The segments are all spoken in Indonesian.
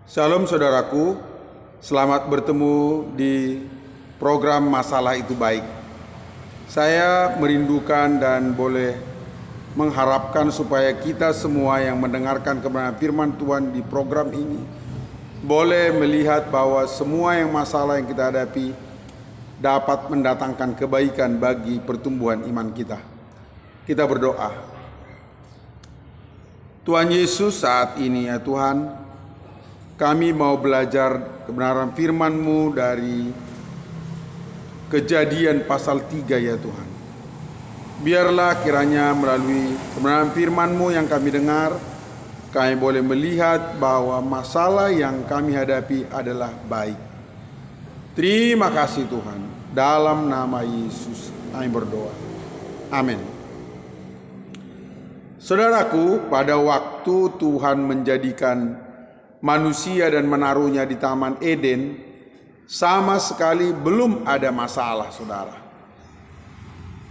Shalom saudaraku, selamat bertemu di program Masalah Itu Baik. Saya merindukan dan boleh mengharapkan supaya kita semua yang mendengarkan kebenaran firman Tuhan di program ini boleh melihat bahwa semua yang masalah yang kita hadapi dapat mendatangkan kebaikan bagi pertumbuhan iman kita. Kita berdoa. Tuhan Yesus, saat ini ya Tuhan, kami mau belajar kebenaran firman-Mu dari Kejadian pasal 3 ya Tuhan. Biarlah kiranya melalui kebenaran firman-Mu yang kami dengar, kami boleh melihat bahwa masalah yang kami hadapi adalah baik. Terima kasih Tuhan. Dalam nama Yesus kami berdoa. Amin. Saudaraku, pada waktu Tuhan menjadikan manusia dan menaruhnya di Taman Eden, sama sekali belum ada masalah, saudara.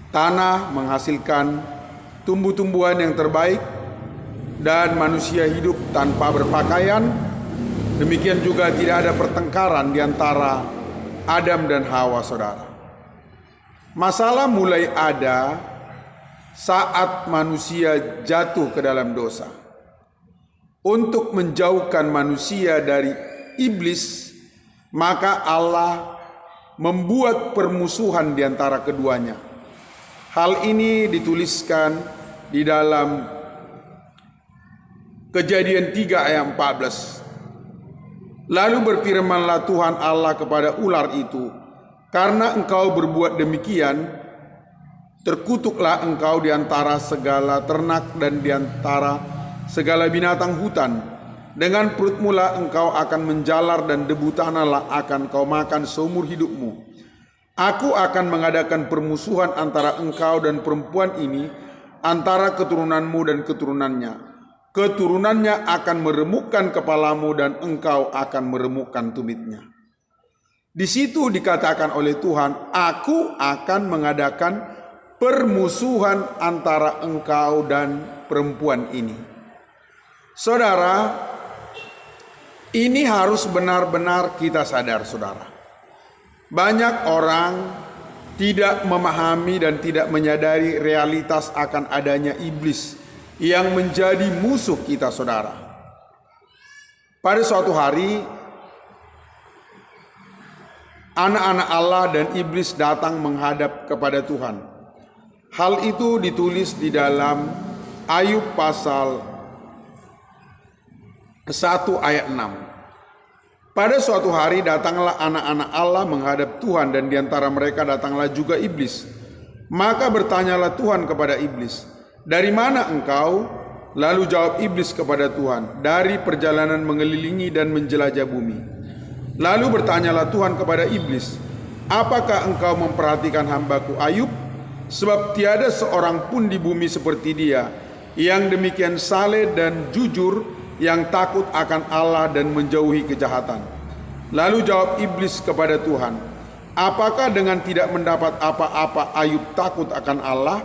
Tanah menghasilkan tumbuh-tumbuhan yang terbaik dan manusia hidup tanpa berpakaian. Demikian juga tidak ada pertengkaran di antara Adam dan Hawa, saudara. Masalah mulai ada saat manusia jatuh ke dalam dosa. Untuk menjauhkan manusia dari iblis, maka Allah membuat permusuhan di antara keduanya. Hal ini dituliskan di dalam Kejadian 3 ayat 14. Lalu berfirmanlah Tuhan Allah kepada ular itu, "Karena engkau berbuat demikian, terkutuklah engkau di antara segala ternak dan di antara segala binatang hutan. Dengan perutmu lah engkau akan menjalar dan debu tanah lah akan kau makan seumur hidupmu. Aku akan mengadakan permusuhan antara engkau dan perempuan ini, antara keturunanmu dan keturunannya. Keturunannya akan meremukkan kepalamu dan engkau akan meremukkan tumitnya." Di situ dikatakan oleh Tuhan, "Aku akan mengadakan permusuhan antara engkau dan perempuan ini." Saudara, ini harus benar-benar kita sadar, saudara. Banyak orang tidak memahami dan tidak menyadari realitas akan adanya iblis yang menjadi musuh kita, saudara. Pada suatu hari, anak-anak Allah dan iblis datang menghadap kepada Tuhan. Hal itu ditulis di dalam Ayub pasal 1 ayat 6. Pada suatu hari datanglah anak-anak Allah menghadap Tuhan, dan di antara mereka datanglah juga iblis. Maka bertanyalah Tuhan kepada iblis, "Dari mana engkau?" Lalu jawab iblis kepada Tuhan, "Dari perjalanan mengelilingi dan menjelajah bumi." Lalu bertanyalah Tuhan kepada iblis, "Apakah engkau memperhatikan hambaku Ayub? Sebab tiada seorang pun di bumi seperti dia, yang demikian saleh dan jujur, yang takut akan Allah dan menjauhi kejahatan." Lalu jawab iblis kepada Tuhan, "Apakah dengan tidak mendapat apa-apa Ayub takut akan Allah?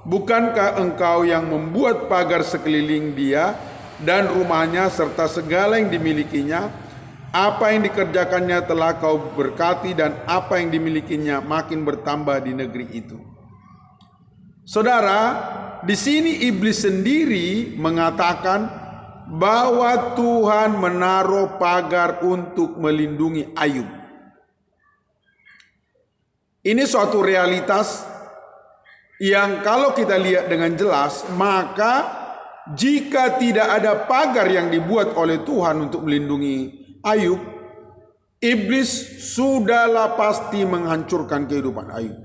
Bukankah engkau yang membuat pagar sekeliling dia dan rumahnya serta segala yang dimilikinya? Apa yang dikerjakannya telah kau berkati, dan apa yang dimilikinya makin bertambah di negeri itu." Saudara, di sini iblis sendiri mengatakan bahwa Tuhan menaruh pagar untuk melindungi Ayub. Ini suatu realitas yang kalau kita lihat dengan jelas, maka jika tidak ada pagar yang dibuat oleh Tuhan untuk melindungi Ayub, iblis sudahlah pasti menghancurkan kehidupan Ayub.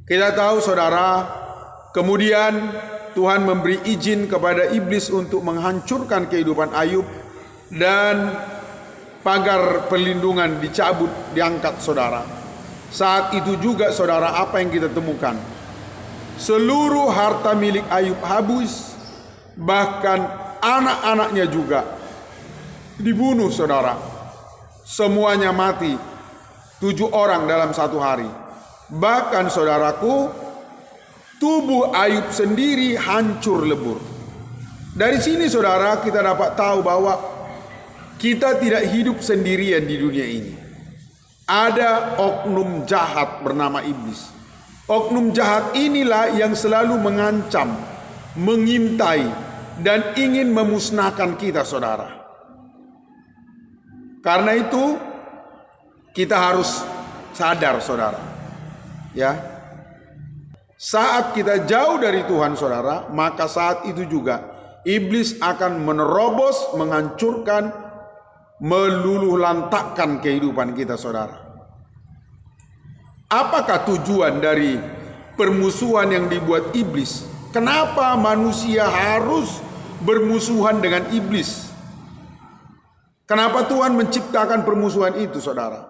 Kita tahu, saudara, kemudian Tuhan memberi izin kepada iblis untuk menghancurkan kehidupan Ayub, dan pagar perlindungan dicabut, diangkat, saudara. Saat itu juga, saudara, apa yang kita temukan? Seluruh harta milik Ayub habis, bahkan anak-anaknya juga dibunuh, saudara. Semuanya mati, 7 orang dalam satu hari. Bahkan, saudaraku, tubuh Ayub sendiri hancur lebur. Dari sini, saudara, kita dapat tahu bahwa kita tidak hidup sendirian di dunia ini. Ada oknum jahat bernama iblis. Oknum jahat inilah yang selalu mengancam, mengintai, dan ingin memusnahkan kita, saudara. Karena itu kita harus sadar, saudara. Ya. Saat kita jauh dari Tuhan, saudara, maka saat itu juga iblis akan menerobos, menghancurkan, meluluh lantakkan kehidupan kita, saudara. Apakah tujuan dari permusuhan yang dibuat iblis? Kenapa manusia harus bermusuhan dengan iblis? Kenapa Tuhan menciptakan permusuhan itu, saudara?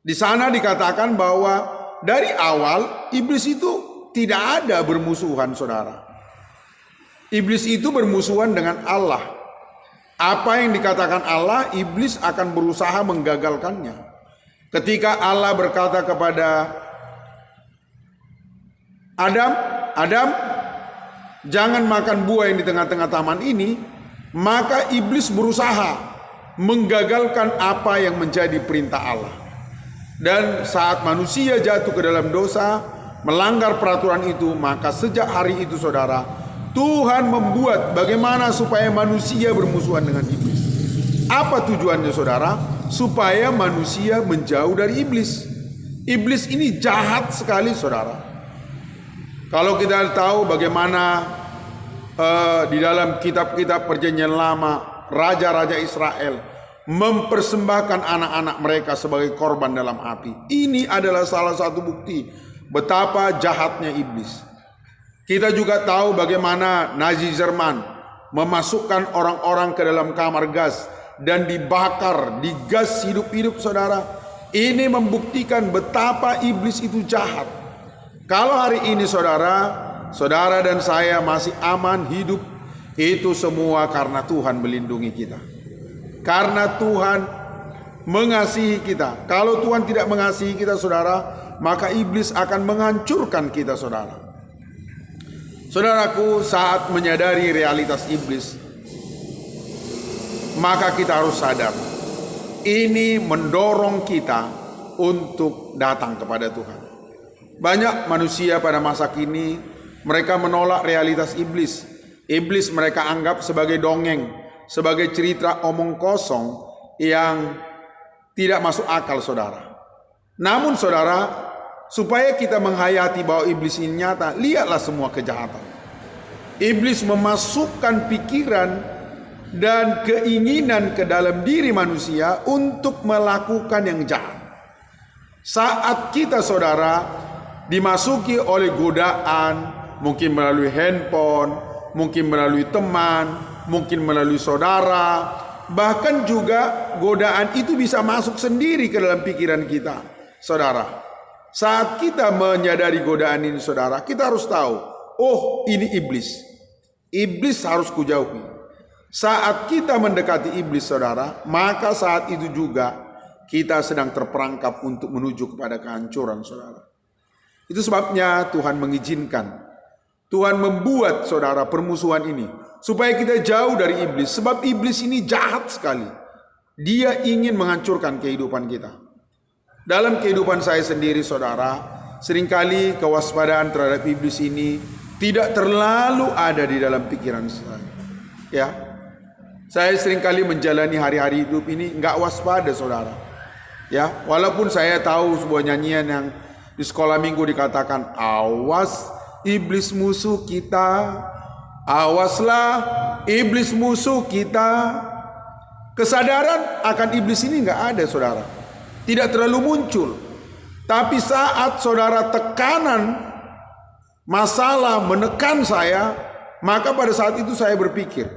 Di sana dikatakan bahwa dari awal iblis itu tidak ada bermusuhan, saudara. Iblis itu bermusuhan dengan Allah. Apa yang dikatakan Allah, iblis akan berusaha menggagalkannya. Ketika Allah berkata kepada Adam, Adam, jangan makan buah yang di tengah-tengah taman ini, maka iblis berusaha menggagalkan apa yang menjadi perintah Allah. Dan saat manusia jatuh ke dalam dosa, melanggar peraturan itu, maka sejak hari itu, saudara, Tuhan membuat bagaimana supaya manusia bermusuhan dengan iblis. Apa tujuannya, saudara? Supaya manusia menjauh dari iblis. Iblis ini jahat sekali, saudara. Kalau kita tahu bagaimana di dalam kitab-kitab perjanjian lama, raja-raja Israel mempersembahkan anak-anak mereka sebagai korban dalam api. Ini adalah salah satu bukti betapa jahatnya iblis. Kita juga tahu bagaimana Nazi Jerman memasukkan orang-orang ke dalam kamar gas dan dibakar, digas hidup-hidup, saudara. Ini membuktikan betapa iblis itu jahat. Kalau hari ini, saudara dan saya masih aman hidup, itu semua karena Tuhan melindungi kita. Karena Tuhan mengasihi kita. Kalau Tuhan tidak mengasihi kita, saudara, maka iblis akan menghancurkan kita, saudara. Saudaraku, saat menyadari realitas iblis, maka kita harus sadar. Ini mendorong kita untuk datang kepada Tuhan. Banyak manusia pada masa kini, mereka menolak realitas iblis. Iblis mereka anggap sebagai dongeng, sebagai cerita omong kosong yang tidak masuk akal, saudara. Namun, saudara, supaya kita menghayati bahwa iblis ini nyata, lihatlah semua kejahatan. Iblis memasukkan pikiran dan keinginan ke dalam diri manusia untuk melakukan yang jahat. Saat kita, saudara, dimasuki oleh godaan, mungkin melalui handphone, mungkin melalui teman, mungkin melalui saudara, bahkan juga godaan itu bisa masuk sendiri ke dalam pikiran kita, saudara. Saat kita menyadari godaan ini, saudara, kita harus tahu, oh, ini iblis. Iblis harus kujauhi. Saat kita mendekati iblis, saudara, maka saat itu juga kita sedang terperangkap untuk menuju kepada kehancuran, saudara. Itu sebabnya Tuhan mengizinkan, Tuhan membuat, saudara, permusuhan ini supaya kita jauh dari iblis. Sebab iblis ini jahat sekali. Dia ingin menghancurkan kehidupan kita. Dalam kehidupan saya sendiri, saudara, seringkali kewaspadaan terhadap iblis ini tidak terlalu ada di dalam pikiran saya. Ya, saya seringkali menjalani hari-hari hidup ini nggak waspada, saudara. Ya, walaupun saya tahu sebuah nyanyian yang di sekolah minggu dikatakan, awas iblis musuh kita, awaslah iblis musuh kita. Kesadaran akan iblis ini nggak ada, saudara. Tidak terlalu muncul. Tapi saat saudara tekanan masalah menekan saya, maka pada saat itu saya berpikir,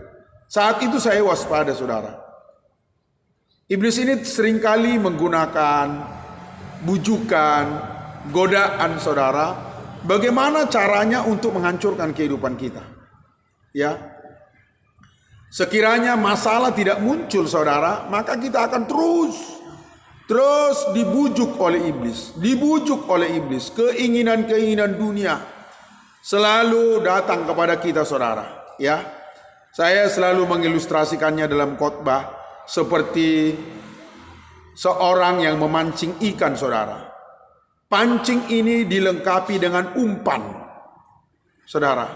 saat itu saya waspada, saudara. Iblis ini seringkali menggunakan bujukan, godaan, saudara. Bagaimana caranya untuk menghancurkan kehidupan kita? Ya, sekiranya masalah tidak muncul, saudara, maka kita akan terus dibujuk oleh iblis, keinginan-keinginan dunia selalu datang kepada kita, saudara. Ya, saya selalu mengilustrasikannya dalam khotbah seperti seorang yang memancing ikan, saudara. Pancing ini dilengkapi dengan umpan, saudara.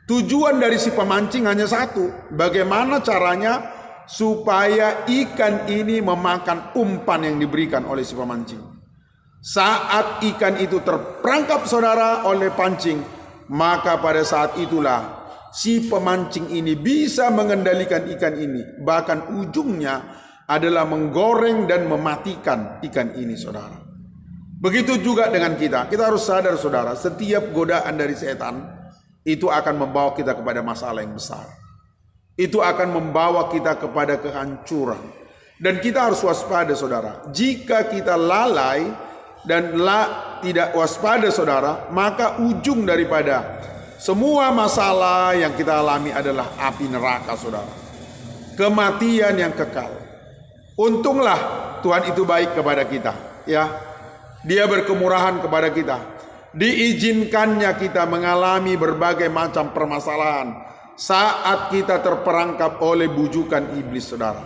Tujuan dari si pemancing hanya satu, bagaimana caranya supaya ikan ini memakan umpan yang diberikan oleh si pemancing. Saat ikan itu terperangkap, saudara, oleh pancing, maka pada saat itulah si pemancing ini bisa mengendalikan ikan ini. Bahkan ujungnya adalah menggoreng dan mematikan ikan ini, saudara. Begitu juga dengan kita. Kita harus sadar, saudara, setiap godaan dari setan itu akan membawa kita kepada masalah yang besar. Itu akan membawa kita kepada kehancuran. Dan kita harus waspada, saudara. Jika kita lalai dan tidak waspada, saudara, maka ujung daripada semua masalah yang kita alami adalah api neraka, saudara. Kematian yang kekal. Untunglah Tuhan itu baik kepada kita, ya. Dia berkemurahan kepada kita. Diizinkannya kita mengalami berbagai macam permasalahan saat kita terperangkap oleh bujukan iblis, saudara.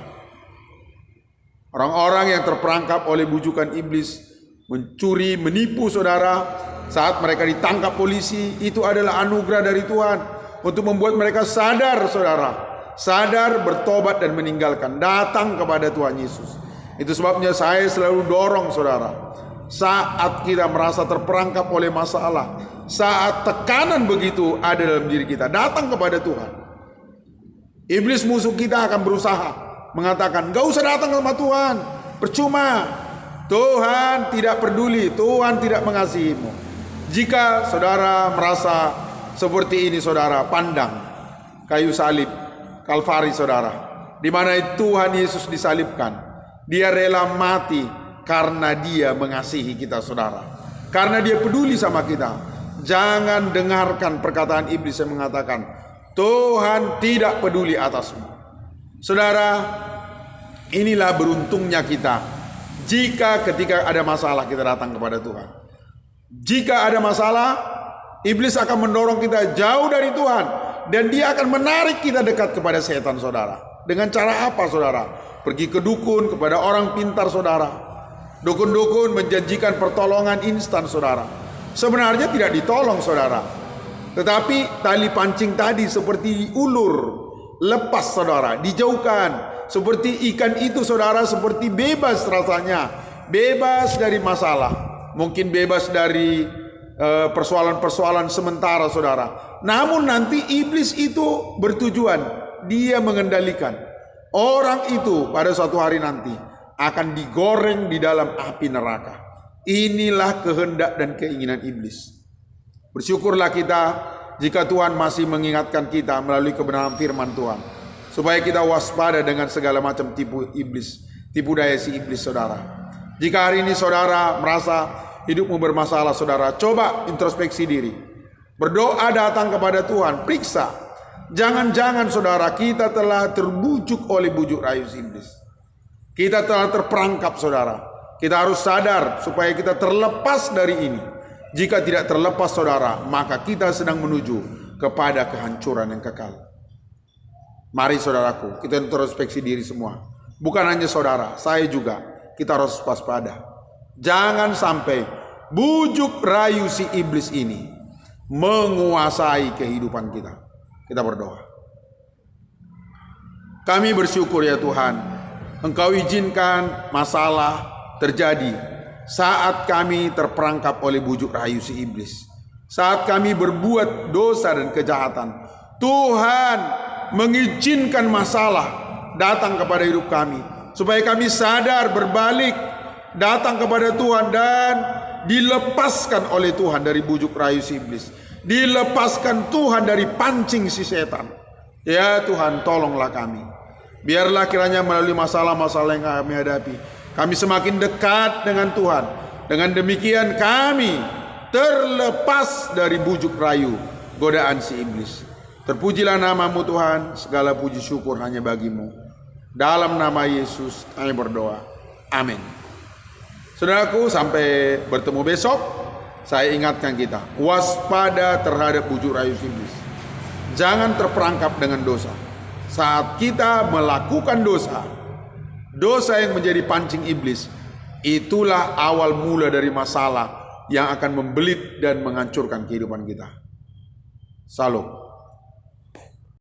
Orang-orang yang terperangkap oleh bujukan iblis, mencuri, menipu, saudara, saat mereka ditangkap polisi, itu adalah anugerah dari Tuhan untuk membuat mereka sadar, saudara. Sadar, bertobat dan meninggalkan, datang kepada Tuhan Yesus. Itu sebabnya saya selalu dorong, saudara, saat kita merasa terperangkap oleh masalah, saat tekanan begitu ada dalam diri kita, datang kepada Tuhan. Iblis musuh kita akan berusaha mengatakan, gak usah datang sama Tuhan, percuma, Tuhan tidak peduli, Tuhan tidak mengasihimu. Jika saudara merasa seperti ini, saudara, pandang kayu salib Kalvari, saudara, di mana Tuhan Yesus disalibkan. Dia rela mati karena dia mengasihi kita, saudara. Karena dia peduli sama kita. Jangan dengarkan perkataan iblis yang mengatakan Tuhan tidak peduli atasmu. Saudara, inilah beruntungnya kita jika ketika ada masalah kita datang kepada Tuhan. Jika ada masalah, iblis akan mendorong kita jauh dari Tuhan, dan dia akan menarik kita dekat kepada setan, saudara. Dengan cara apa, saudara? Pergi ke dukun, kepada orang pintar, saudara. Dukun-dukun menjanjikan pertolongan instan, saudara. Sebenarnya tidak ditolong, saudara. Tetapi tali pancing tadi seperti ulur, lepas, saudara, dijauhkan. Seperti ikan itu, saudara, seperti bebas rasanya. Bebas dari masalah. Mungkin bebas dari persoalan-persoalan sementara, saudara. Namun nanti iblis itu bertujuan, dia mengendalikan. Orang itu pada suatu hari nanti akan digoreng di dalam api neraka. Inilah kehendak dan keinginan iblis. Bersyukurlah kita jika Tuhan masih mengingatkan kita melalui kebenaran firman Tuhan, supaya kita waspada dengan segala macam tipu iblis, tipu daya si iblis, saudara. Jika hari ini saudara merasa hidupmu bermasalah, saudara, coba introspeksi diri. Berdoa, datang kepada Tuhan, periksa. Jangan-jangan, saudara, kita telah terbujuk oleh bujuk rayu si iblis. Kita telah terperangkap, saudara. Kita harus sadar supaya kita terlepas dari ini. Jika tidak terlepas, saudara, maka kita sedang menuju kepada kehancuran yang kekal. Mari, saudaraku, kita introspeksi diri semua. Bukan hanya saudara, saya juga. Kita harus waspada. Jangan sampai bujuk rayu si iblis ini menguasai kehidupan kita. Kita berdoa. Kami bersyukur, ya Tuhan, Engkau izinkan masalah terjadi saat kami terperangkap oleh bujuk rayu si iblis. Saat kami berbuat dosa dan kejahatan, Tuhan mengizinkan masalah datang kepada hidup kami, supaya kami sadar, berbalik, datang kepada Tuhan, dan dilepaskan oleh Tuhan dari bujuk rayu si iblis. Dilepaskan Tuhan dari pancing si setan. Ya Tuhan, tolonglah kami. Biarlah kiranya melalui masalah-masalah yang kami hadapi, kami semakin dekat dengan Tuhan. Dengan demikian kami terlepas dari bujuk rayu godaan si iblis. Terpujilah namamu Tuhan, segala puji syukur hanya bagimu. Dalam nama Yesus kami berdoa. Amin. Saudaraku, sampai bertemu besok. Saya ingatkan kita, waspada terhadap bujuk rayu iblis. Jangan terperangkap dengan dosa. Saat kita melakukan dosa yang menjadi pancing iblis, itulah awal mula dari masalah yang akan membelit dan menghancurkan kehidupan kita. Salam.